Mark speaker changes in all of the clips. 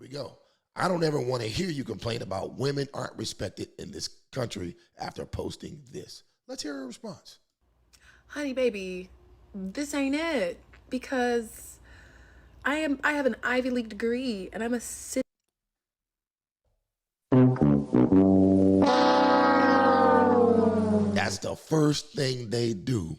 Speaker 1: we go. I don't ever want to hear you complain about women aren't respected in this country after posting this. Let's hear her response.
Speaker 2: Honey, baby, this ain't it, because I have an Ivy League degree and I'm a
Speaker 1: That's the first thing they do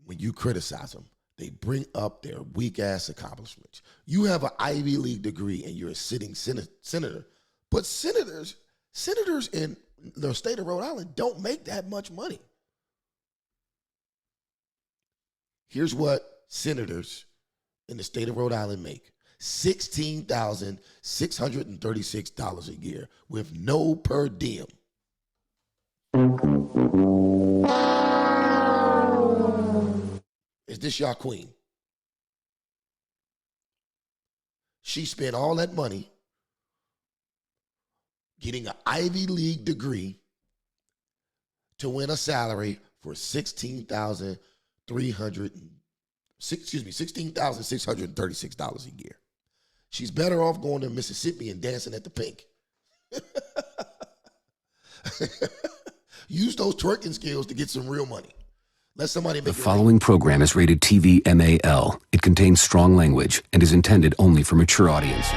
Speaker 1: when you criticize them. They bring up their weak-ass accomplishments. You have an Ivy League degree and you're a sitting senator. But senators in the state of Rhode Island don't make that much money. Here's what senators in the state of Rhode Island make. $16,636 a year with no per diem. Is this y'all queen? She spent all that money getting an Ivy League degree to win a salary for $16,636 a year. She's better off going to Mississippi and dancing at the Pink. Use those twerking skills to get some real money. Let somebody make
Speaker 3: The following program is rated TV MAL. It contains strong language and is intended only for mature audiences.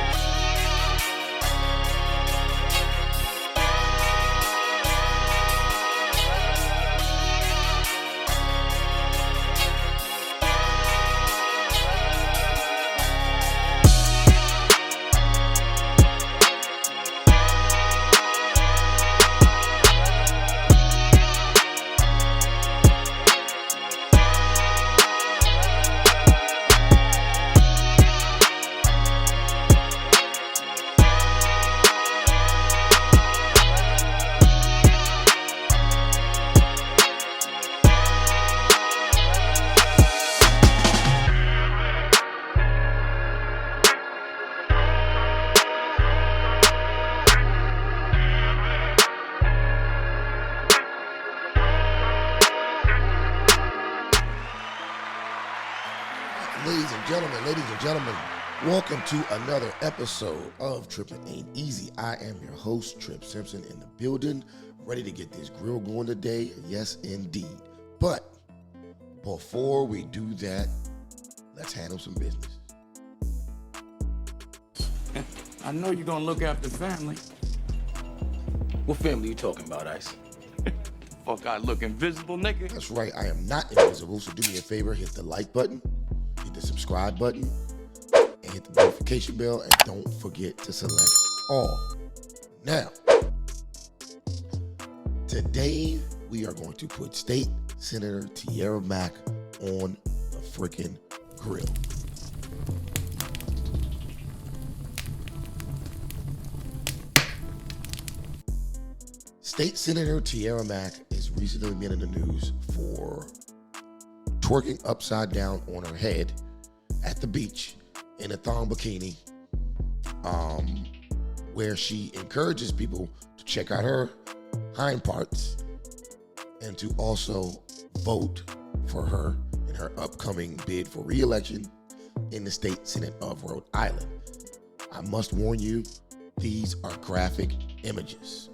Speaker 1: Ladies and gentlemen, welcome to another episode of Trippin Aint Easy. I am your host, Tripp Simpson, in the building, ready to get this grill going today. Yes, indeed. But before we do that, let's handle some business.
Speaker 4: I know you're gonna look after family.
Speaker 5: What family you talking about, Ice?
Speaker 4: Fuck, I look invisible, nigga.
Speaker 1: That's right, I am not invisible, so do me a favor, hit the like button, hit the subscribe button, and hit the notification bell, and don't forget to select all. Now, today we are going to put State Senator Tiara Mack on the freaking grill. State Senator Tiara Mack has recently been in the news for twerking upside down on her head at the beach in a thong bikini, where she encourages people to check out her hind parts and to also vote for her in her upcoming bid for re-election in the state Senate of Rhode Island. I must warn you, these are graphic images.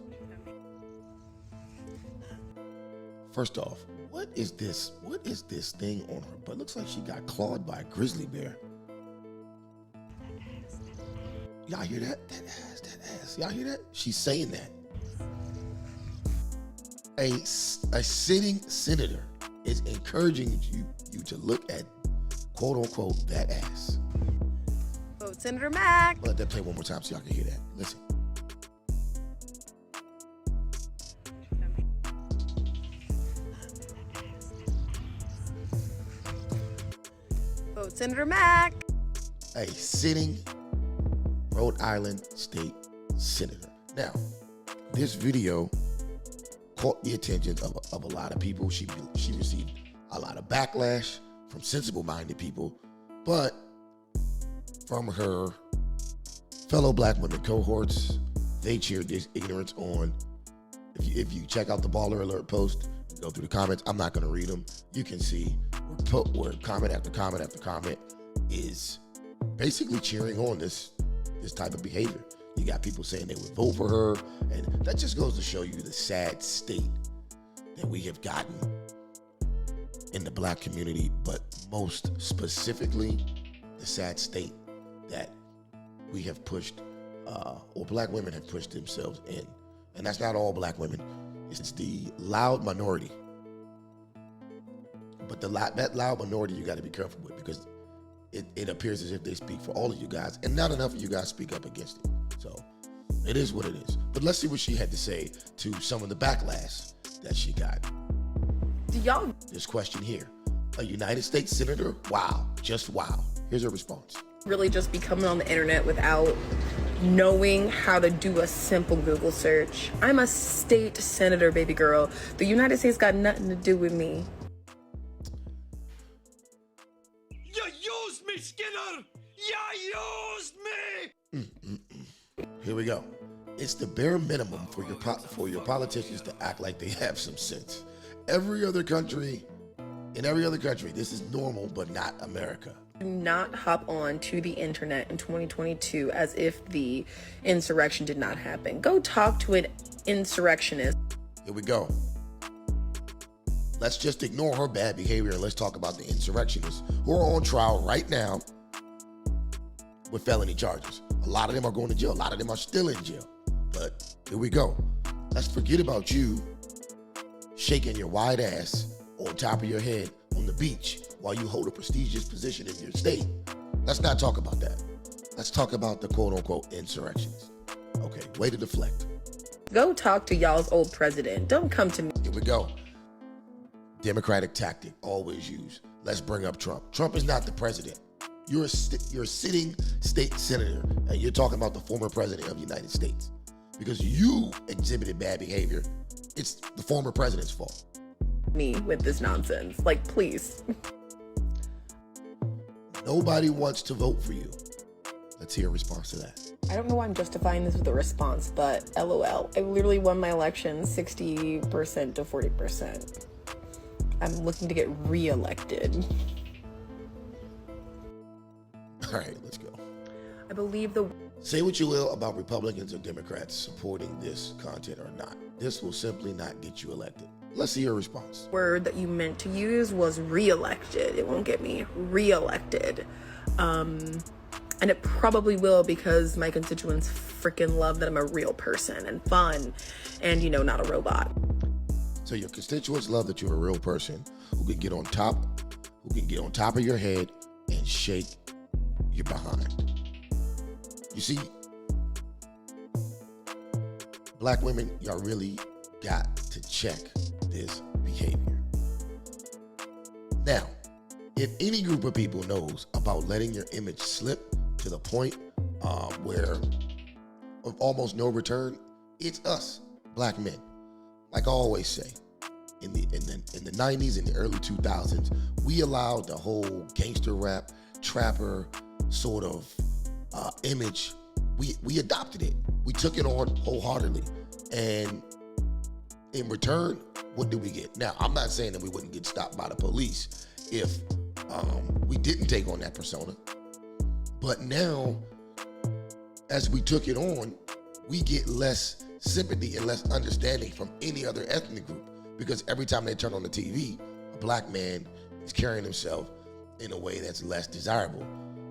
Speaker 1: First off, what is this? What is this thing on her butt? Looks like she got clawed by a grizzly bear. Y'all hear that? That ass. Y'all hear that? She's saying that. A sitting senator is encouraging you to look at, quote unquote, that ass.
Speaker 2: Vote Senator Mack.
Speaker 1: Let that play one more time so y'all can hear that. Listen.
Speaker 2: Vote Senator Mack.
Speaker 1: A sitting Rhode Island state senator. Now, this video caught the attention of a lot of people. She received a lot of backlash from sensible-minded people, but from her fellow black women cohorts, they cheered this ignorance on. If you check out the Baller Alert post, go through the comments. I'm not going to read them. You can see where comment after comment after comment is basically cheering on this this type of behavior. You got people saying they would vote for her, and that just goes to show you the sad state that we have gotten in the black community, but most specifically, the sad state that we have pushed, or black women have pushed themselves in. And that's not all black women. It's the loud minority. But that loud minority you got to be careful with, because it appears as if they speak for all of you guys, and not enough of you guys speak up against it. So it is what it is. But let's see what she had to say to some of the backlash that she got.
Speaker 2: Do y'all?
Speaker 1: This question here. A United States Senator? Wow. Just wow. Here's her response.
Speaker 2: Really just be coming on the internet without knowing how to do a simple Google search. I'm a state senator, baby girl. The United States got nothing to do with me.
Speaker 4: You used me, Skinner! You used me!
Speaker 1: Here we go. It's the bare minimum for your politicians to act like they have some sense. In every other country, this is normal, but not America.
Speaker 2: Do not hop on to the internet in 2022 as if the insurrection did not happen. Go talk to an insurrectionist.
Speaker 1: Here we go. Let's just ignore her bad behavior and let's talk about the insurrectionists who are on trial right now with felony charges. A lot of them are going to jail. A lot of them are still in jail. But here we go. Let's forget about you shaking your wide ass on top of your head on the beach while you hold a prestigious position in your state. Let's not talk about that. Let's talk about the quote-unquote insurrections. Okay, way to deflect.
Speaker 2: Go talk to y'all's old president. Don't come to me.
Speaker 1: Here we go. Democratic tactic, always used. Let's bring up Trump. Trump is not the president. You're a sitting state senator, and you're talking about the former president of the United States. Because you exhibited bad behavior, it's the former president's fault.
Speaker 2: Me with this nonsense. Like, please.
Speaker 1: Nobody wants to vote for you. Let's hear a response to that.
Speaker 2: I don't know why I'm justifying this with a response, but LOL. I literally won my election 60% to 40%. I'm looking to get reelected.
Speaker 1: All right, let's go.
Speaker 2: I believe the...
Speaker 1: Say what you will about Republicans or Democrats supporting this content or not. This will simply not get you elected. Let's see your response.
Speaker 2: word that you meant to use was reelected. It won't get me reelected. And it probably will, because my constituents freaking love that I'm a real person and fun and, you know, not a robot.
Speaker 1: So your constituents love that you're a real person who can get on top of your head and shake your behind. You see, black women, y'all really got to check this behavior. Now, if any group of people knows about letting your image slip to the point where of almost no return, it's us, black men. Like I always say, in the 90s and the early 2000s, we allowed the whole gangster rap, trapper sort of image. We adopted it. We took it on wholeheartedly, and in return, what do we get? Now, I'm not saying that we wouldn't get stopped by the police if we didn't take on that persona, but now, as we took it on, we get less sympathy and less understanding from any other ethnic group, because every time they turn on the TV, a black man is carrying himself in a way that's less desirable.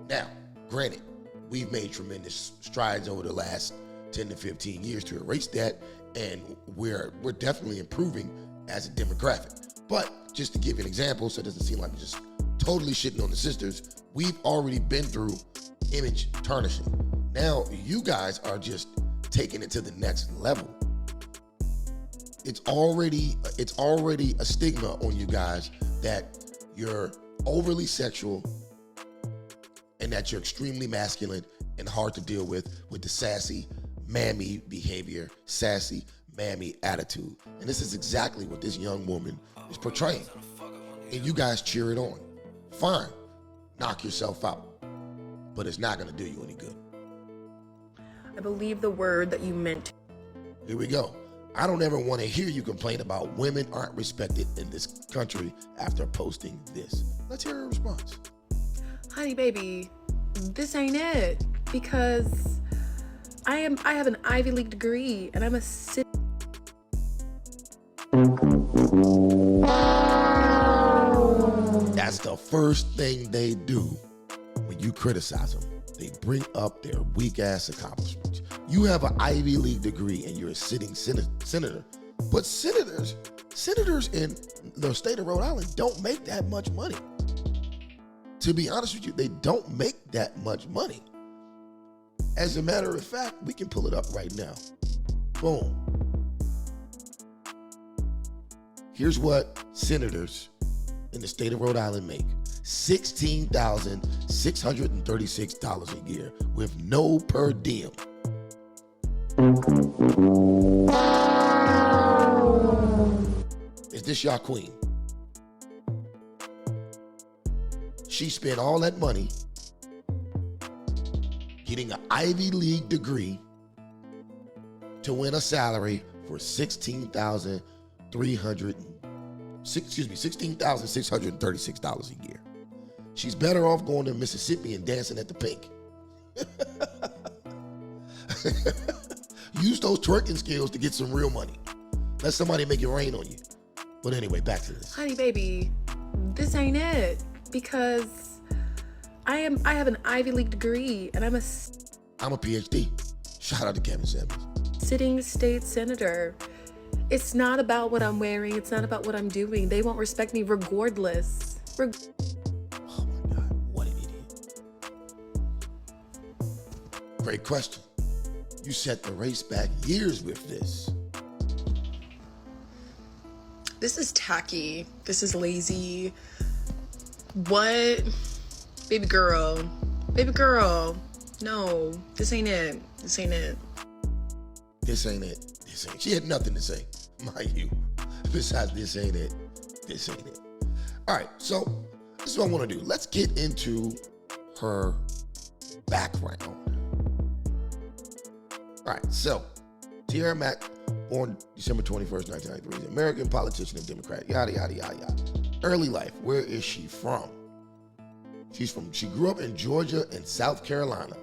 Speaker 1: Now, granted, we've made tremendous strides over the last 10 to 15 years to erase that, and we're definitely improving as a demographic. But just to give you an example, so it doesn't seem like we're just totally shitting on the sisters, we've already been through image tarnishing. Now, you guys are just taking it to the next level. It's already a stigma on you guys that you're overly sexual and that you're extremely masculine and hard to deal with the sassy, mammy behavior, sassy, mammy attitude. And this is exactly what this young woman is portraying. And you guys cheer it on. Fine, knock yourself out, but it's not gonna do you any good.
Speaker 2: I believe the word that you meant.
Speaker 1: Here we go. I don't ever want to hear you complain about women aren't respected in this country after posting this. Let's hear her response.
Speaker 2: Honey, baby, this ain't it. Because I have an Ivy League degree, and I'm a
Speaker 1: That's the first thing they do when you criticize them. They bring up their weak ass accomplishments. You have an Ivy League degree and you're a sitting senator. But senators in the state of Rhode Island don't make that much money. To be honest with you, they don't make that much money. As a matter of fact, we can pull it up right now. Boom. Here's what senators in the state of Rhode Island make. $16,636 a year with no per diem. Is this y'all queen? She spent all that money getting an Ivy League degree to win a salary for $16,636 a year. She's better off going to Mississippi and dancing at the Pink. Use those twerking skills to get some real money. Let somebody make it rain on you. But anyway, back to this.
Speaker 2: Honey baby, this ain't it, because I have an Ivy League degree, and I'm a
Speaker 1: PhD. Shout out to Kevin Samuels.
Speaker 2: Sitting state senator. It's not about what I'm wearing. It's not about what I'm doing. They won't respect me regardless.
Speaker 1: Oh my God, what an idiot. Great question. You set the race back years with this.
Speaker 2: This is tacky. This is lazy. What? Baby girl. Baby girl. No, this ain't it. This ain't it.
Speaker 1: This ain't it. This ain't. She had nothing to say, mind you. Besides, this ain't it. This ain't it. All right, so this is what I want to do. Let's get into her background. All right, so Tiara Mack, born December 21st, 1993, is an American politician and Democrat, yada, yada, yada, yada. Early life, where is she from? She grew up in Georgia and South Carolina.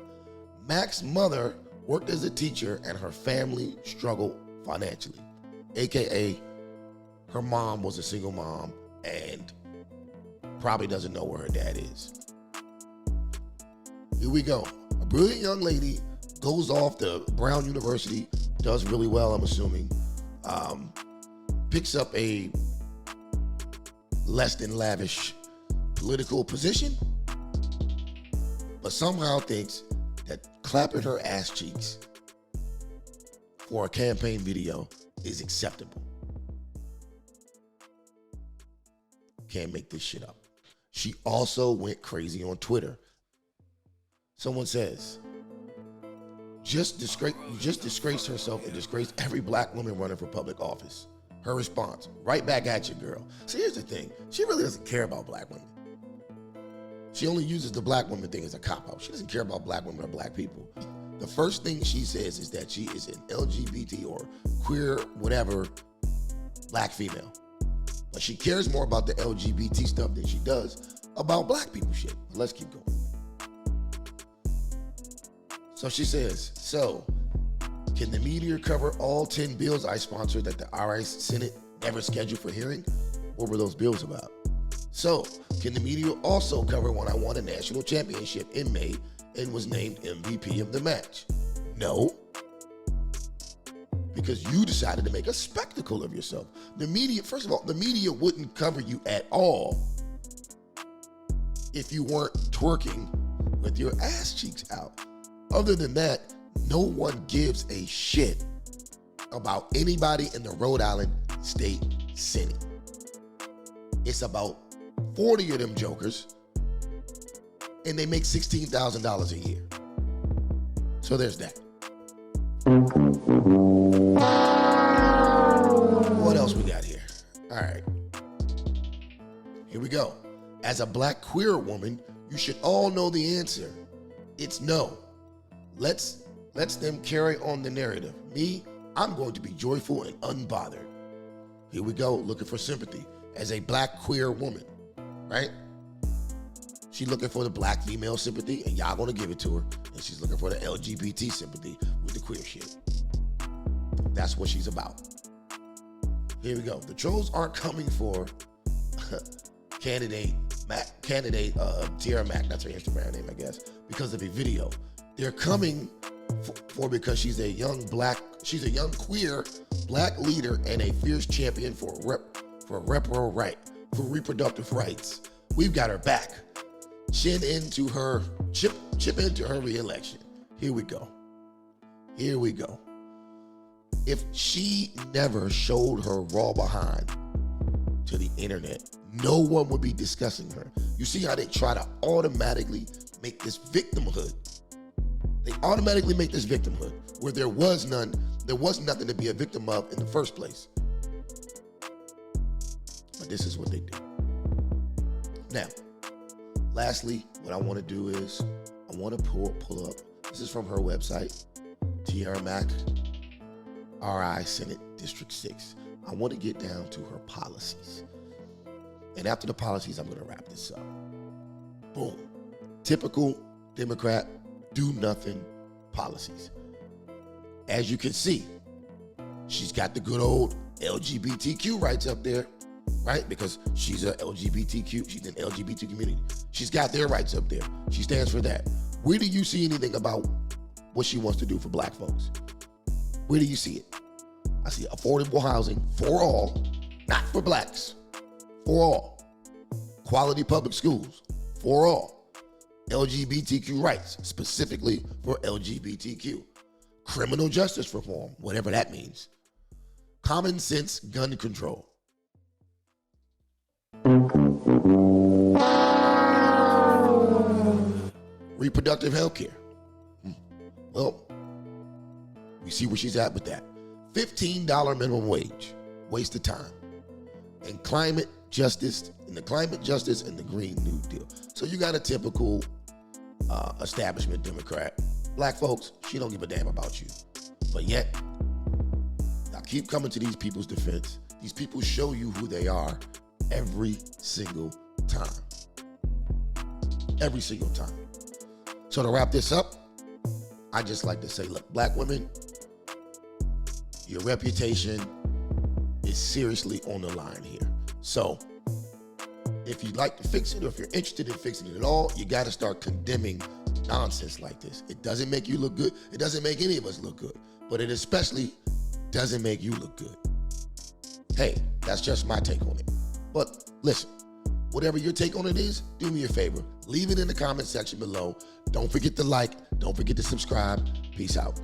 Speaker 1: Mack's mother worked as a teacher and her family struggled financially. AKA, her mom was a single mom and probably doesn't know where her dad is. Here we go. A brilliant young lady goes off to Brown University, does really well, I'm assuming. Picks up a less than lavish political position, but somehow thinks that clapping her ass cheeks for a campaign video is acceptable. Can't make this shit up. She also went crazy on Twitter. Someone says, you just disgraced herself and disgraced every black woman running for public office. Her response, right back at you, girl. See, here's the thing. She really doesn't care about black women. She only uses the black woman thing as a cop-out. She doesn't care about black women or black people. The first thing she says is that she is an LGBT or queer, whatever, black female. But she cares more about the LGBT stuff than she does about black people shit. Let's keep going. So she says, can the media cover all 10 bills I sponsored that the RI Senate never scheduled for hearing? What were those bills about? So, can the media also cover when I won a national championship in May and was named MVP of the match? No. Because you decided to make a spectacle of yourself. The media, first of all, the media wouldn't cover you at all if you weren't twerking with your ass cheeks out. Other than that, no one gives a shit about anybody in the Rhode Island State Senate. It's about 40 of them jokers, and they make $16,000 a year. So there's that. What else we got here? All right. Here we go. As a black queer woman, you should all know the answer. It's no. Let's them carry on the narrative. Me, I'm going to be joyful and unbothered. Here we go, looking for sympathy. As a black queer woman, right? She's looking for the black female sympathy, and y'all gonna give it to her. And she's looking for the LGBT sympathy, which the queer shit. That's what she's about. Here we go. The trolls aren't coming for candidate Tiara Mack, that's her Instagram name, I guess, because of a video. They're coming for because she's a young queer black leader and a fierce champion for reproductive rights. We've got her back. Chip into her re-election. Here we go. If she never showed her raw behind to the internet, no one would be discussing her. You see how they try to automatically make this victimhood. They automatically make this victimhood where there was nothing to be a victim of in the first place. But this is what they do. Now, lastly, what I want to do is I want to pull up. This is from her website, Tiara Mack, RI Senate District 6. I want to get down to her policies. And after the policies, I'm going to wrap this up. Boom. Typical Democrat, do nothing policies. As you can see, she's got the good old LGBTQ rights up there, right? Because she's an LGBTQ, she's an LGBT community. She's got their rights up there. She stands for that. Where do you see anything about what she wants to do for black folks? Where do you see it? I see affordable housing for all, not for blacks, for all. Quality public schools for all. LGBTQ rights, specifically for LGBTQ. Criminal justice reform, whatever that means. Common sense gun control. Reproductive health care. Well, we see where she's at with that. $15 minimum wage, waste of time. And climate justice, and the Green New Deal. So you got a typical establishment Democrat. Black folks, she don't give a damn about you. But yet, I keep coming to these people's defense. These people show you who they are every single time. Every single time. So to wrap this up, I just like to say, look, black women, your reputation is seriously on the line here. So if you'd like to fix it, or if you're interested in fixing it at all, you got to start condemning nonsense like this. It doesn't make you look good. It doesn't make any of us look good, but it especially doesn't make you look good. Hey, that's just my take on it. But listen, whatever your take on it is, do me a favor. Leave it in the comment section below. Don't forget to like. Don't forget to subscribe. Peace out.